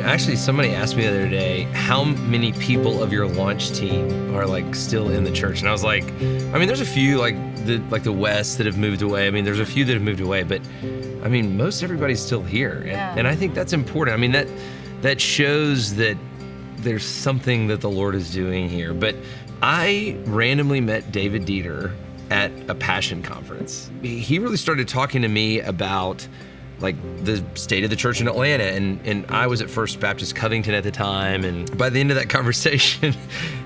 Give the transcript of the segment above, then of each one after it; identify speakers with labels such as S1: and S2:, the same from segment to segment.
S1: Actually, somebody asked me the other day, how many people of your launch team are like still in the church? And I was like, I mean, there's a few like the West that have moved away. I mean, there's a few that have moved away, but I mean, most everybody's still here. And I think that's important. I mean, that shows that there's something that the Lord is doing here. But I randomly met David Dieter at a Passion conference. He really started talking to me about like the state of the church in Atlanta, and I was at First Baptist Covington at the time, and by the end of that conversation,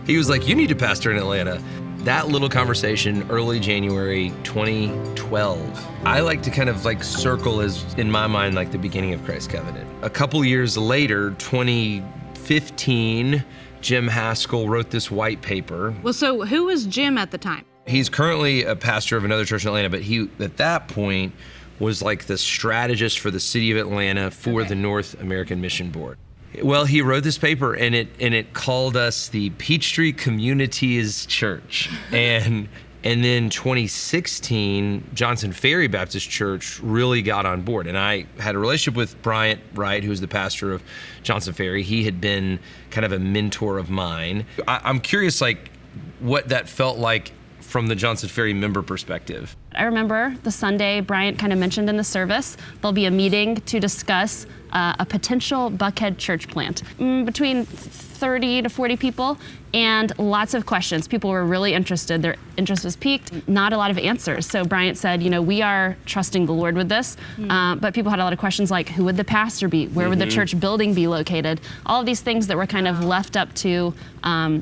S1: he was like, you need to pastor in Atlanta. That little conversation, early January 2012, I like to kind of like circle as, in my mind, like the beginning of Christ Covenant. A couple years later, 2015, Jim Haskell wrote this white paper.
S2: Well, so who was Jim at the time?
S1: He's currently a pastor of another church in Atlanta, but he, at that point, was like the strategist for the city of Atlanta for the North American Mission Board. Well, he wrote this paper, and it called us the Peachtree Communities Church. And then 2016, Johnson Ferry Baptist Church really got on board. And I had a relationship with Bryant Wright, who's the pastor of Johnson Ferry. He had been kind of a mentor of mine. I'm curious, like, what that felt like from the Johnson Ferry member perspective.
S3: I remember the Sunday Bryant kind of mentioned in the service, there'll be a meeting to discuss a potential Buckhead church plant. Between 30 to 40 people and lots of questions. People were really interested. Their interest was piqued. Not a lot of answers. So Bryant said, you know, we are trusting the Lord with this, but people had a lot of questions like, who would the pastor be? Where would the church building be located? All of these things that were kind of left up to,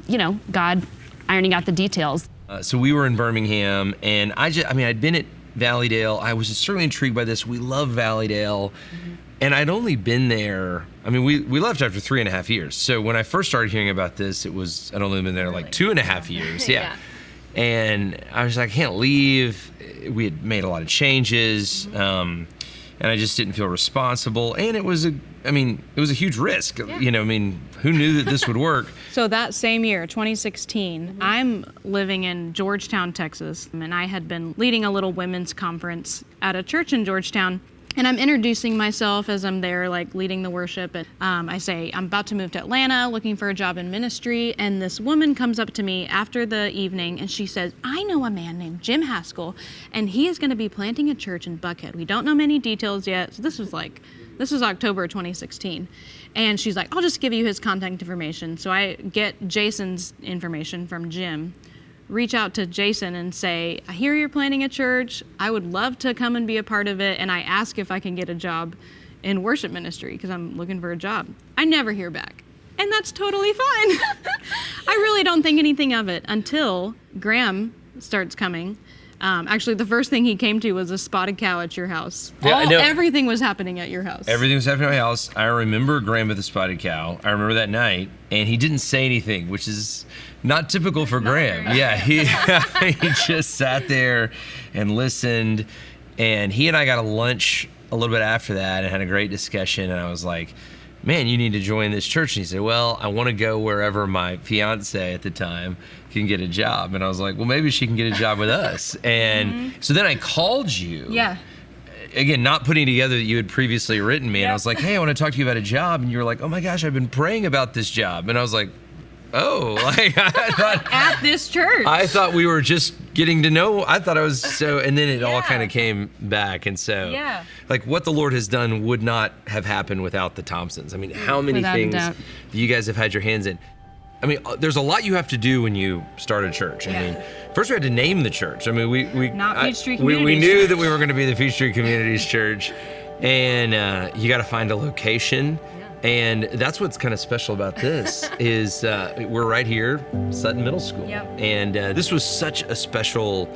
S3: you know, God ironing out the details.
S1: So we were in Birmingham, and I'd been at Valleydale. I was certainly intrigued by this. We love Valleydale, and I'd only been there, I mean, we left after 3.5 years. So when I first started hearing about this, I'd only been there like 2.5 years, yeah. And I was like, I can't leave. We had made a lot of changes, and I just didn't feel responsible. And it was a huge risk. You know, I mean, who knew that this would work?
S2: So that same year, 2016, I'm living in Georgetown, Texas, and I had been leading a little women's conference at a church in Georgetown. And I'm introducing myself as I'm there, like leading the worship. And I say, I'm about to move to Atlanta, looking for a job in ministry. And this woman comes up to me after the evening and she says, I know a man named Jim Haskell, and he is going to be planting a church in Buckhead. We don't know many details yet. So this was October 2016. And she's like, I'll just give you his contact information. So I get Jason's information from Jim, reach out to Jason and say, I hear you're planning a church. I would love to come and be a part of it. And I ask if I can get a job in worship ministry because I'm looking for a job. I never hear back. And that's totally fine. I really don't think anything of it until Graham starts coming. Actually, the first thing he came to was a spotted cow at your house.
S1: Yeah,
S2: everything was happening at your house.
S1: Everything was happening at my house. I remember Graham with the spotted cow. I remember that night, and he didn't say anything, which is not typical for Graham. Yeah, he just sat there and listened, and he and I got a lunch a little bit after that and had a great discussion, and I was like, man, you need to join this church. And he said, well, I want to go wherever my fiance at the time can get a job. And I was like, well, maybe she can get a job with us. And so then I called you.
S2: Yeah.
S1: Again, not putting together that you had previously written me. And I was like, hey, I want to talk to you about a job. And you were like, oh my gosh, I've been praying about this job. And I was like, oh, like I thought.
S2: At this church.
S1: I thought we were just getting to know. I thought I was so, and then it all kind of came back. And so, like what the Lord has done would not have happened without the Thompsons. I mean, how many things you guys have had your hands in? I mean, there's a lot you have to do when you start a church. I mean, first we had to name the church. I mean, we
S2: Peachtree Communities
S1: we knew that we were going to be the Peachtree Communities Church, and you got to find a location. And that's what's kind of special about this is we're right here, Sutton Middle School. And this was such a special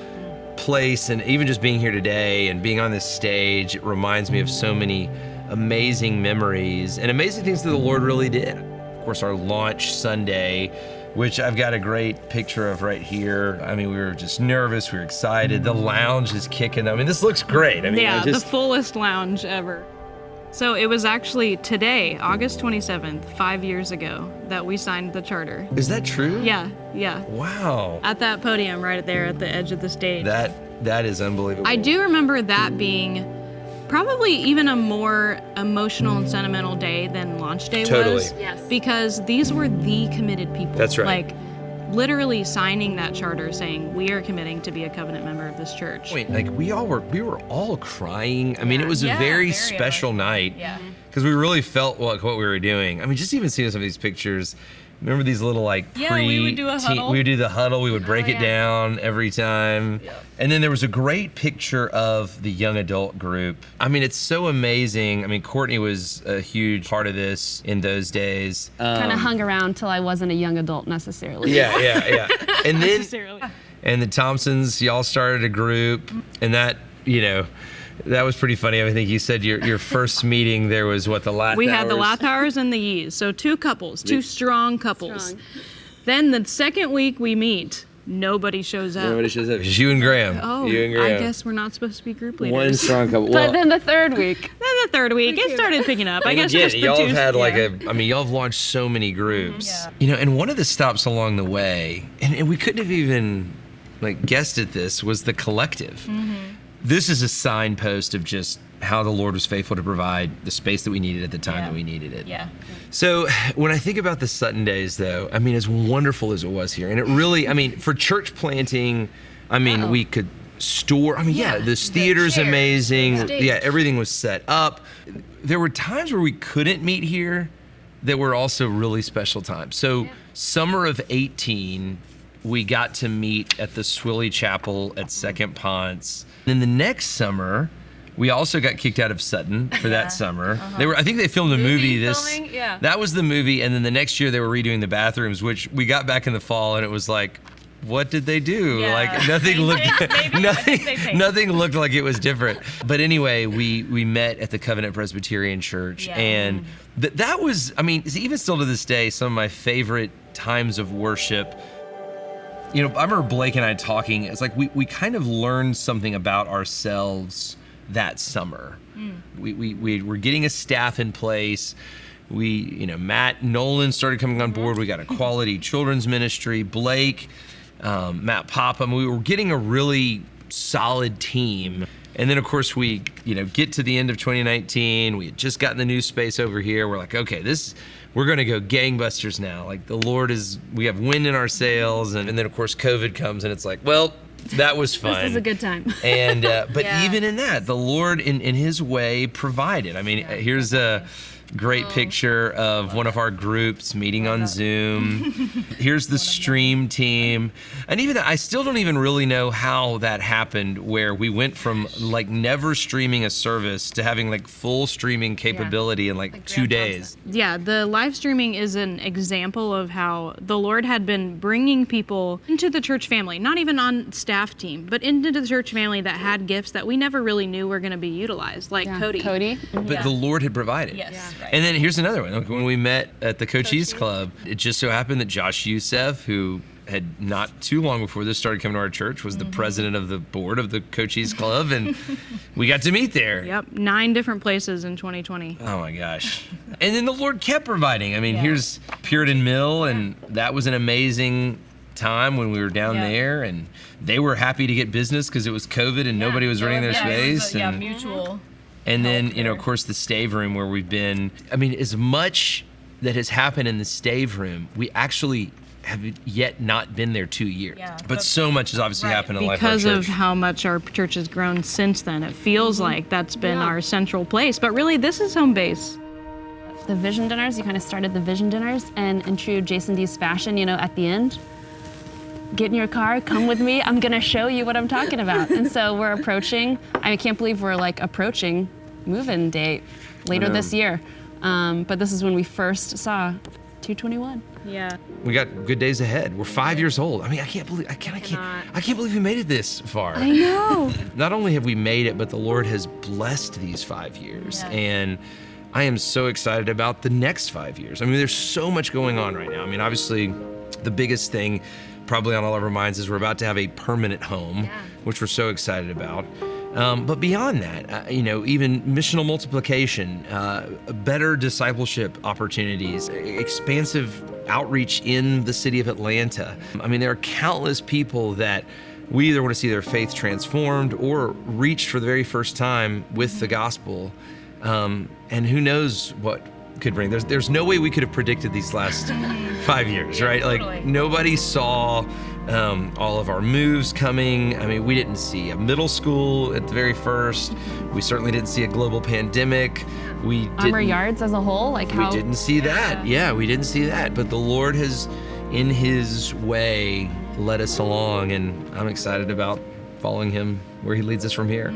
S1: place, and even just being here today and being on this stage, it reminds me of so many amazing memories and amazing things that the Lord really did. Of course, our launch Sunday, which I've got a great picture of right here. I mean, we were just nervous, we were excited. The lounge is kicking. I mean, this looks great. I mean,
S2: the fullest lounge ever. So it was actually today, August 27th, 5 years ago, that we signed the charter.
S1: Is that true?
S2: Yeah.
S1: Wow.
S2: At that podium right there at the edge of the stage.
S1: That is unbelievable.
S2: I do remember that being probably even a more emotional and sentimental day than launch day
S1: Totally.
S2: was.
S3: Yes.
S2: Because these were the committed people.
S1: That's right.
S2: Like, literally signing that charter saying, we are committing to be a covenant member of this church.
S1: Like we were all crying. I mean, it was a
S4: Yeah,
S1: very
S4: very
S1: special
S4: emotional.
S1: night.
S4: Yeah.
S1: Because we really felt like what we were doing. I mean, just even seeing some of these pictures. Remember these little like
S4: Yeah, we would do a huddle.
S1: We would do the huddle. We would break it
S3: yeah.
S1: down every time.
S4: Yeah.
S1: And then there was a great picture of the young adult group. I mean, it's so amazing. I mean, Courtney was a huge part of this in those days.
S3: Kind of hung around till I wasn't a young adult necessarily.
S1: Yeah. And then
S2: Necessarily.
S1: and the Thompsons, y'all started a group, and that, that was pretty funny. I think you said your first meeting there was what, the Lathowers?
S2: We had the Lathowers and the Yees, so two couples, two strong couples.
S3: Strong.
S2: Then the second week we meet, nobody shows up.
S1: Nobody shows up. It's you and Graham.
S2: Oh,
S1: You and Graham.
S2: I guess we're not supposed to be group leaders.
S1: One strong couple.
S3: But then the third week,
S2: Then the third week, it started picking up. I guess
S1: again,
S2: just the
S1: y'all
S2: two.
S1: have had
S2: yeah.
S1: y'all have launched so many groups.
S4: Yeah.
S1: And one of the stops along the way, and we couldn't have even guessed at this, was the collective. This is a signpost of just how the Lord was faithful to provide the space that we needed at the time
S4: Yeah.
S1: that we needed it.
S4: Yeah.
S1: So when I think about the Sutton days, though, I mean, as wonderful as it was here, and it really, I mean, for church planting, I mean, we could store, I mean, yeah, this theater's
S4: chairs,
S1: amazing.
S4: the stage.
S1: Yeah, everything was set up. There were times where we couldn't meet here that were also really special times. So summer of 18, we got to meet at the Swilly Chapel at Second Ponce. Then the next summer, we also got kicked out of Sutton for that summer. I think they filmed a movie
S4: filming? Yeah.
S1: That was the movie, and then the next year they were redoing the bathrooms, which we got back in the fall, and it was like, what did they do?
S4: Yeah.
S1: Like nothing looked
S4: Maybe. I think they painted.
S1: nothing looked like it was different. But anyway, we met at the Covenant Presbyterian Church,
S4: Yeah.
S1: and that was, I mean, even still to this day, some of my favorite times of worship. I remember Blake and I talking. It's like we kind of learned something about ourselves that summer. We were getting a staff in place. Matt Nolan started coming on board. We got a quality children's ministry. Blake, Matt Popham. We were getting a really solid team. And then, of course, we get to the end of 2019. We had just gotten the new space over here. We're like, okay, we're going to go gangbusters now. Like the Lord we have wind in our sails. And then, of course, COVID comes, and it's like, well, that was fun.
S3: this is a good time.
S1: And but
S4: Yeah.
S1: even in that, the Lord in His way provided. I mean, here's a great picture of one of our groups meeting on Zoom. Here's the stream team. And even I still don't even really know how that happened, where we went from never streaming a service to having full streaming capability in 2 days.
S2: Yeah, the live streaming is an example of how the Lord had been bringing people into the church family, not even on staff team, but into the church family that had gifts that we never really knew were going to be utilized, like Cody.
S1: But the Lord had provided.
S4: Yes. Right.
S1: And then here's another one. When we met at the Cochise Club, it just so happened that Josh Youssef, who had not too long before this started coming to our church, was the president of the board of the Cochise Club, and we got to meet there.
S2: Yep, 9 different places in 2020.
S1: Oh my gosh. And then the Lord kept providing. I mean, here's Puritan Mill, and that was an amazing time when we were down there, and they were happy to get business because it was COVID and nobody was renting their space.
S4: Yeah,
S1: and,
S4: mutual.
S1: and then, of course, the stave room where we've been. I mean, as much that has happened in the stave room, we actually have yet not been there 2 years.
S4: Yeah,
S1: but
S4: but-
S1: so much has obviously
S4: Right.
S1: happened in life of our
S2: Because of
S1: church.
S2: how much our church has grown since then, it feels like that's been our central place. But really, this is home base.
S3: The vision dinners, you kind of started the vision dinners, and in true Jason D's fashion, at the end, get in your car, come with me, I'm gonna show you what I'm talking about. And so we're approaching, I can't believe we're approaching move-in date later this year. But this is when we first saw 221.
S2: Yeah.
S1: We got good days ahead. We're 5 years old. I mean, I can't believe we made it this far.
S3: I know.
S1: Not only have we made it, but the Lord has blessed these 5 years.
S4: Yeah.
S1: And I am so excited about the next 5 years. I mean, there's so much going on right now. I mean, obviously, the biggest thing probably on all of our minds is we're about to have a permanent home, which we're so excited about. But beyond that, even missional multiplication, better discipleship opportunities, expansive outreach in the city of Atlanta. I mean, there are countless people that we either want to see their faith transformed or reached for the very first time with the gospel. And who knows what could bring. There's no way we could have predicted these last 5 years, right?
S4: totally.
S1: Like nobody saw all of our moves coming. I mean, we didn't see a middle school at the very first. We certainly didn't see a global pandemic. We
S3: Armor
S1: didn't,
S3: Yards as a whole, like
S1: we
S3: how
S1: didn't see that. Yeah, we didn't see that. But the Lord has, in his way, led us along, and I'm excited about following him where he leads us from here.